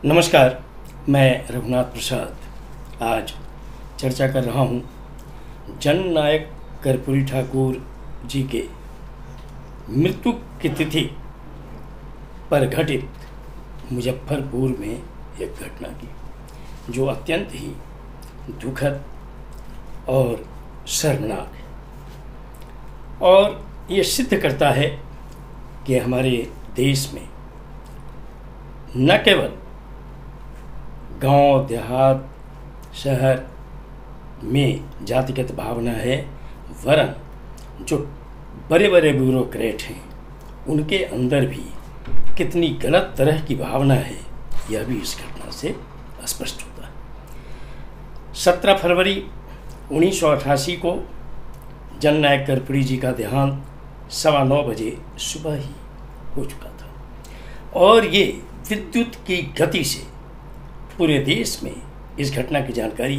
नमस्कार, मैं रघुनाथ प्रसाद आज चर्चा कर रहा हूँ जननायक कर्पूरी ठाकुर जी के मृत्यु की तिथि पर घटित मुजफ्फरपुर में एक घटना की जो अत्यंत ही दुखद और शर्मनाक है और ये सिद्ध करता है कि हमारे देश में न केवल गांव देहात शहर में जातिगत भावना है, वरन जो बड़े बड़े ब्यूरोक्रेट हैं उनके अंदर भी कितनी गलत तरह की भावना है, यह भी इस घटना से स्पष्ट होता है। 17 फरवरी 1988 को जननायक कर्पूरी जी का देहांत 9:15 बजे सुबह ही हो चुका था और ये विद्युत की गति से पूरे देश में इस घटना की जानकारी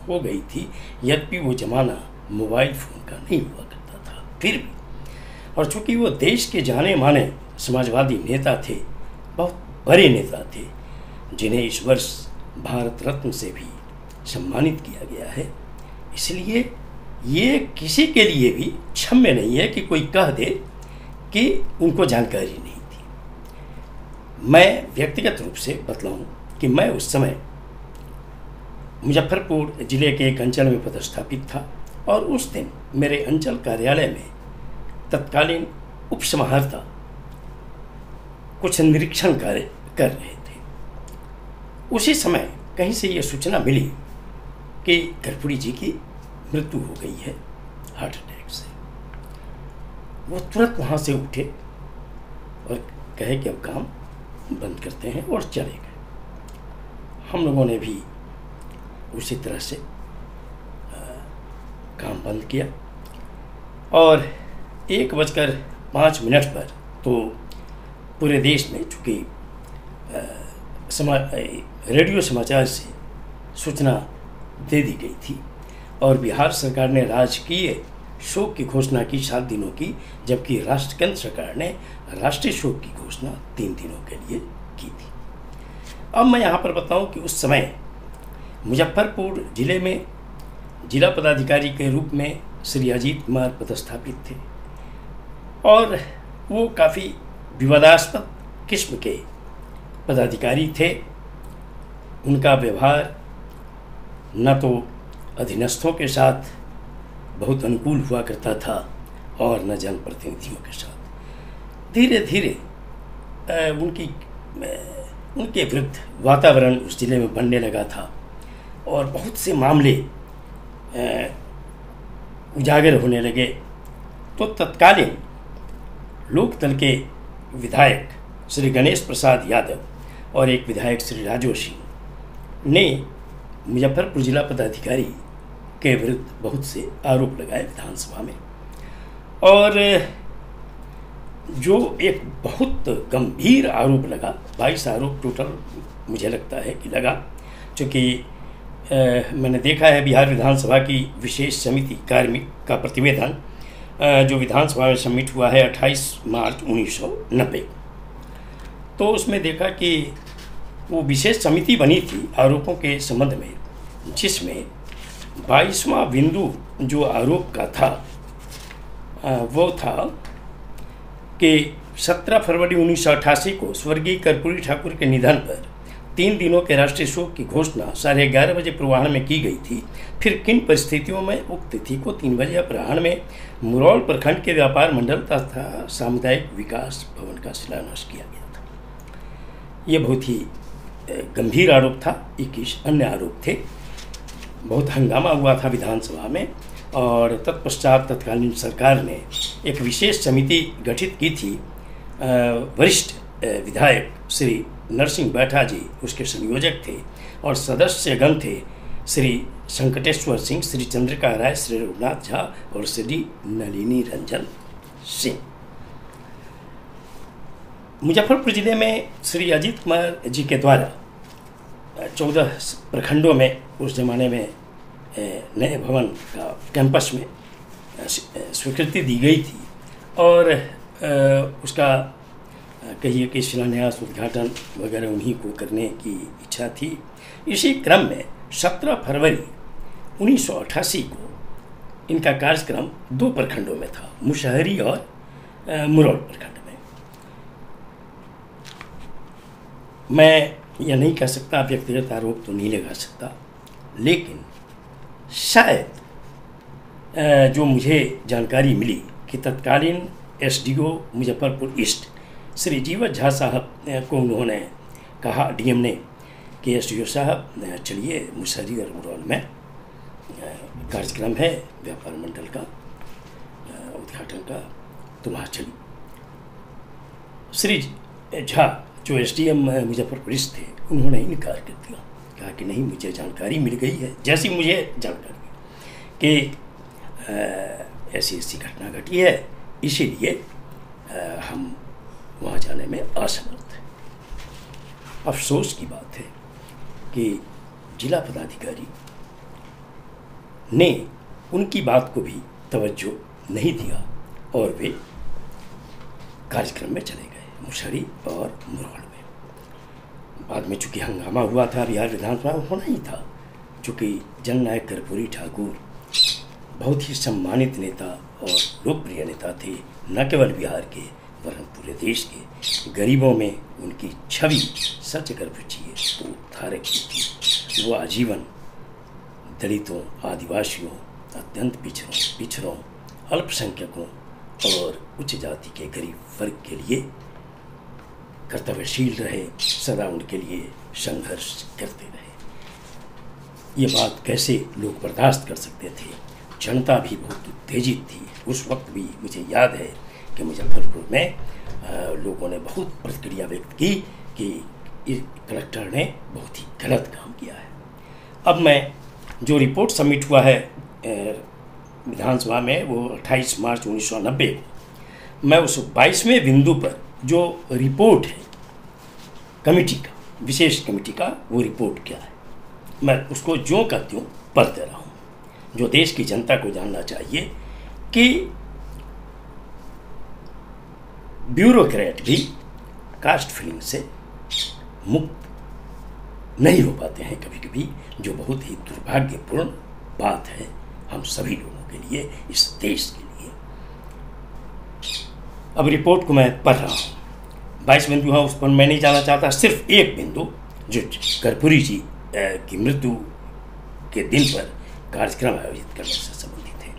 हो गई थी। यद्यपि वो ज़माना मोबाइल फ़ोन का नहीं हुआ करता था, फिर भी और चूँकि वो देश के जाने माने समाजवादी नेता थे, बहुत बड़े नेता थे, जिन्हें इस वर्ष भारत रत्न से भी सम्मानित किया गया है, इसलिए ये किसी के लिए भी क्षम्य नहीं है कि कोई कह दे कि उनको जानकारी नहीं थी। मैं व्यक्तिगत रूप से बतलाऊं कि मैं उस समय मुजफ्फरपुर ज़िले के एक अंचल में पदस्थापित था और उस दिन मेरे अंचल कार्यालय में तत्कालीन उपसमाहर्ता कुछ निरीक्षण कार्य कर रहे थे। उसी समय कहीं से ये सूचना मिली कि कर्पूरी जी की मृत्यु हो गई है हार्ट अटैक से। वो तुरंत वहाँ से उठे और कहे कि अब काम बंद करते हैं और चले गए। हम लोगों ने भी उसी तरह से काम बंद किया और 1:05 पर तो पूरे देश में चूँकि रेडियो समाचार से सूचना दे दी गई थी और बिहार सरकार ने राजकीय शोक की घोषणा की 7 दिनों की, जबकि केंद्र सरकार ने राष्ट्रीय शोक की घोषणा 3 दिनों के लिए की थी। अब मैं यहाँ पर बताऊँ कि उस समय मुजफ्फरपुर ज़िले में जिला पदाधिकारी के रूप में श्री अजीत कुमार पदस्थापित थे और वो काफ़ी विवादास्पद किस्म के पदाधिकारी थे। उनका व्यवहार न तो अधीनस्थों के साथ बहुत अनुकूल हुआ करता था और न जनप्रतिनिधियों के साथ। धीरे धीरे उनके विरुद्ध वातावरण उस जिले में बनने लगा था और बहुत से मामले उजागर होने लगे। तो तत्कालीन लोकदल के विधायक श्री गणेश प्रसाद यादव और एक विधायक श्री राजू सिंह ने मुजफ्फरपुर जिला पदाधिकारी के विरुद्ध बहुत से आरोप लगाए विधानसभा में और जो एक बहुत गंभीर आरोप लगा, 22 आरोप टोटल मुझे लगता है कि लगा, क्योंकि मैंने देखा है बिहार विधानसभा की विशेष समिति कार्मिक का प्रतिवेदन जो विधानसभा में सबमिट हुआ है 28 मार्च 1990। तो उसमें देखा कि वो विशेष समिति बनी थी आरोपों के संबंध में, जिसमें 22वां बिंदु जो आरोप का था वो था कि 17 फरवरी 1988 को स्वर्गीय कर्पूरी ठाकुर के निधन पर 3 दिनों के राष्ट्रीय शोक की घोषणा 11:30 बजे पूर्वाह्न में की गई थी। फिर किन परिस्थितियों में उक्त तिथि को 3 बजे अपराह्न में मुरौल प्रखंड के व्यापार मंडल तथा सामुदायिक विकास भवन का शिलान्यास किया गया था। ये बहुत ही गंभीर आरोप था। 21 अन्य आरोप थे। बहुत हंगामा हुआ था विधानसभा में और तत्पश्चात तत्कालीन सरकार ने एक विशेष समिति गठित की थी। वरिष्ठ विधायक श्री नरसिंह बैठा जी उसके संयोजक थे और सदस्यगण थे श्री संकटेश्वर सिंह, श्री चंद्रिका राय, श्री रघुनाथ झा और श्री नलिनी रंजन सिंह। मुजफ्फरपुर जिले में श्री अजीत कुमार जी के द्वारा 14 प्रखंडों में उस जमाने में नए भवन का कैंपस में स्वीकृति दी गई थी और उसका कहिए कि शिलान्यास उद्घाटन वगैरह उन्हीं को करने की इच्छा थी। इसी क्रम में 17 फरवरी 1988 को इनका कार्यक्रम 2 प्रखंडों में था, मुशहरी और मुरौल प्रखंड में। मैं यह नहीं कह सकता, व्यक्तिगत आरोप तो नहीं लगा सकता, लेकिन शायद जो मुझे जानकारी मिली कि तत्कालीन एसडीओ मुजफ्फरपुर ईस्ट श्री जीवत झा साहब को उन्होंने कहा, डीएम ने, कि एसडीओ साहब चलिए मुशहरी और मुरौल में कार्यक्रम है व्यापार मंडल का उद्घाटन का, तो वहाँ चलिए। श्री झा जो एसडीएम मुजफ्फरपुर ईस्ट थे, उन्होंने इनकार कर दिया, कहा कि नहीं, मुझे जानकारी मिल गई है, जैसी मुझे जानकारी कि ऐसी ऐसी घटना घटी है, इसीलिए हम वहाँ जाने में असमर्थ हैं। अफसोस की बात है कि जिला पदाधिकारी ने उनकी बात को भी तवज्जो नहीं दिया और वे कार्यक्रम में चले गए, मुशहरी और मुरौल में। बाद में चूँकि हंगामा हुआ था, बिहार विधानसभा में होना ही था, चूँकि जननायक कर्पूरी ठाकुर बहुत ही सम्मानित नेता और लोकप्रिय नेता थे, न केवल बिहार के वरन पूरे देश के। गरीबों में उनकी छवि सच कर पूछिए तो उद्धारक की थी। वो आजीवन दलितों, आदिवासियों, अत्यंत पिछड़ों, अल्पसंख्यकों और उच्च जाति के गरीब वर्ग के लिए कर्तव्यशील रहे, सदा उनके लिए संघर्ष करते रहे। ये बात कैसे लोग बर्दाश्त कर सकते थे? जनता भी बहुत उत्तेजित थी। उस वक्त भी मुझे याद है कि मुजफ्फरपुर में लोगों ने बहुत प्रतिक्रिया व्यक्त की कि इस कलेक्टर ने बहुत ही गलत काम किया है। अब मैं जो रिपोर्ट सबमिट हुआ है विधानसभा में, वो 28 मार्च 1990 को, मैं उस 22वें बिंदु पर जो रिपोर्ट है कमेटी का, विशेष कमेटी का, वो रिपोर्ट क्या है, मैं उसको ज्यों का त्यों पढ़ दे रहा हूँ, जो देश की जनता को जानना चाहिए कि ब्यूरोक्रेट भी कास्ट फीलिंग से मुक्त नहीं हो पाते हैं कभी कभी, जो बहुत ही दुर्भाग्यपूर्ण बात है हम सभी लोगों के लिए, इस देश के लिए। अब रिपोर्ट को मैं पढ़ रहा हूँ। 22 बिंदु है, उस पर मैं नहीं जाना चाहता, सिर्फ एक बिंदु जो कर्पूरी जी की मृत्यु के दिन पर कार्यक्रम आयोजित करने से संबंधित है।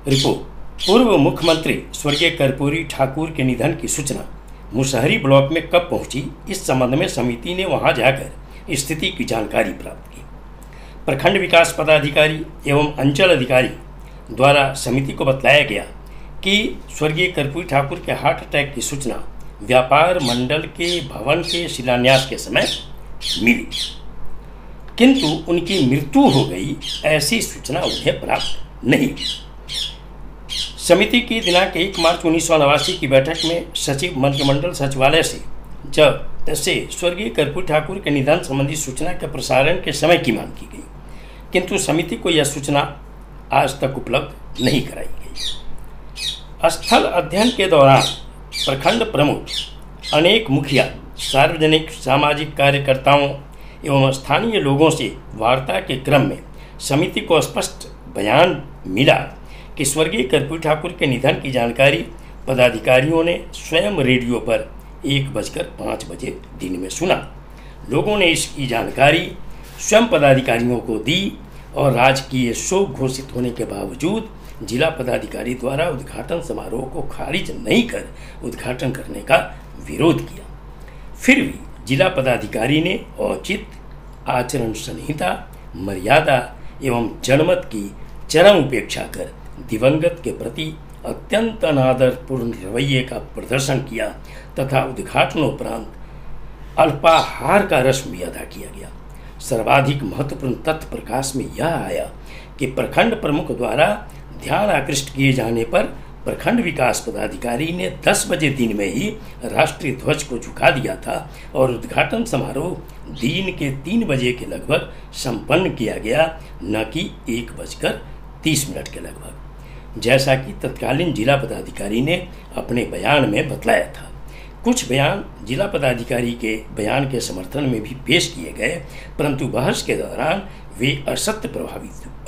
रिपोर्ट: पूर्व मुख्यमंत्री स्वर्गीय कर्पूरी ठाकुर के निधन की सूचना मुशहरी ब्लॉक में कब पहुंची, इस संबंध में समिति ने वहां जाकर स्थिति की जानकारी प्राप्त की। प्रखंड विकास पदाधिकारी एवं अंचल अधिकारी द्वारा समिति को बतलाया गया कि स्वर्गीय कर्पूरी ठाकुर के हार्ट अटैक की सूचना व्यापार मंडल के भवन के शिलान्यास के समय मिली, किंतु उनकी मृत्यु हो गई ऐसी सूचना उन्हें प्राप्त नहीं हुई। समिति की दिनांक 1 मार्च 1989 की बैठक में सचिव मंत्रिमंडल सचिवालय से स्वर्गीय कर्पूरी ठाकुर के निधन संबंधी सूचना के प्रसारण के समय की मांग की गई, किंतु समिति को यह सूचना आज तक उपलब्ध नहीं कराई गई। स्थल अध्ययन के दौरान प्रखंड प्रमुख, अनेक मुखिया, सार्वजनिक सामाजिक कार्यकर्ताओं एवं स्थानीय लोगों से वार्ता के क्रम में समिति को स्पष्ट बयान मिला कि स्वर्गीय कर्पूरी ठाकुर के निधन की जानकारी पदाधिकारियों ने स्वयं रेडियो पर 1:05 दिन में सुना। लोगों ने इसकी जानकारी स्वयं पदाधिकारियों को दी और राजकीय शोक घोषित होने के बावजूद जिला पदाधिकारी द्वारा उद्घाटन समारोह को खारिज नहीं कर उद्घाटन करने का विरोध किया। फिर भी जिला पदाधिकारी ने औचित्य, आचरण संहिता, मर्यादा एवं जनमत की चरम उपेक्षा कर दिवंगत के प्रति अत्यंत अनादरपूर्ण रवैये का प्रदर्शन किया तथा उद्घाटनोपरांत अल्पाहार का रस्म भी अदा किया गया। सर्वाधिक महत्वपूर्ण तथ्य प्रकाश में यह आया कि प्रखंड प्रमुख द्वारा ध्यान आकृष्ट किए जाने पर प्रखंड विकास पदाधिकारी ने 10 बजे दिन में ही राष्ट्रीय ध्वज को झुका दिया था और उद्घाटन समारोह दिन के 3 बजे के लगभग संपन्न किया गया, न कि 1:30 के लगभग, जैसा कि तत्कालीन जिला पदाधिकारी ने अपने बयान में बतलाया था। कुछ बयान जिला पदाधिकारी के बयान के समर्थन में भी पेश किए गए, परंतु बहस के दौरान वे असत्य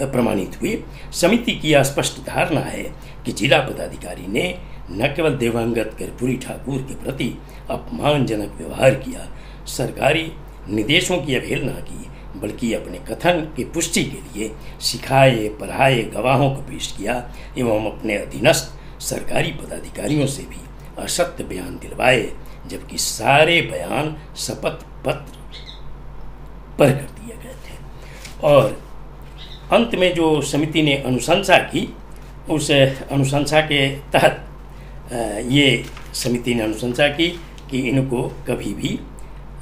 प्रमाणित हुए। समिति की यह स्पष्ट धारणा है कि जिला पदाधिकारी ने न केवल दिवंगत कर्पूरी ठाकुर के प्रति अपमानजनक व्यवहार किया, सरकारी निर्देशों की अवहेलना की, बल्कि अपने कथन की पुष्टि के लिए सिखाए पढ़ाए गवाहों को पेश किया एवं अपने अधीनस्थ सरकारी पदाधिकारियों से भी असत्य बयान दिलवाए, जबकि सारे बयान शपथ पत्र पर कर दिए गए थे। और अंत में जो समिति ने अनुशंसा की, उस अनुशंसा के तहत ये समिति ने अनुशंसा की कि इनको कभी भी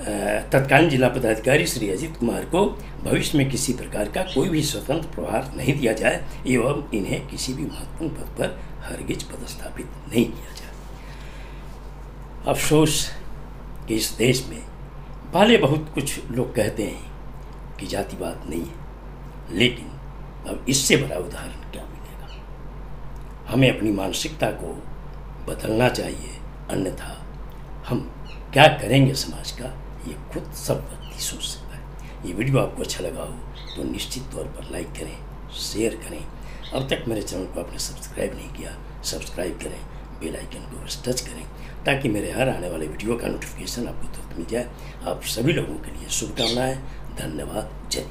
तत्कालीन जिला पदाधिकारी श्री अजीत कुमार को भविष्य में किसी प्रकार का कोई भी स्वतंत्र प्रभार नहीं दिया जाए एवं इन्हें किसी भी महत्वपूर्ण पद पर हरगिज पदस्थापित नहीं किया जाए। अफसोस कि इस देश में भले बहुत कुछ लोग कहते हैं कि जातिवाद नहीं है, लेकिन अब इससे बड़ा उदाहरण क्या मिलेगा। हमें अपनी मानसिकता को बदलना चाहिए, अन्यथा हम क्या करेंगे समाज का, ये खुद सब व्यक्ति सोच सकता है। ये वीडियो आपको अच्छा लगा हो तो निश्चित तौर पर लाइक करें, शेयर करें। अब तक मेरे चैनल को आपने सब्सक्राइब नहीं किया, सब्सक्राइब करें, बेल आइकन को टच करें, ताकि मेरे हर आने वाले वीडियो का नोटिफिकेशन आपको तुरंत मिल जाए। आप सभी लोगों के लिए शुभकामनाएं। धन्यवाद। जय।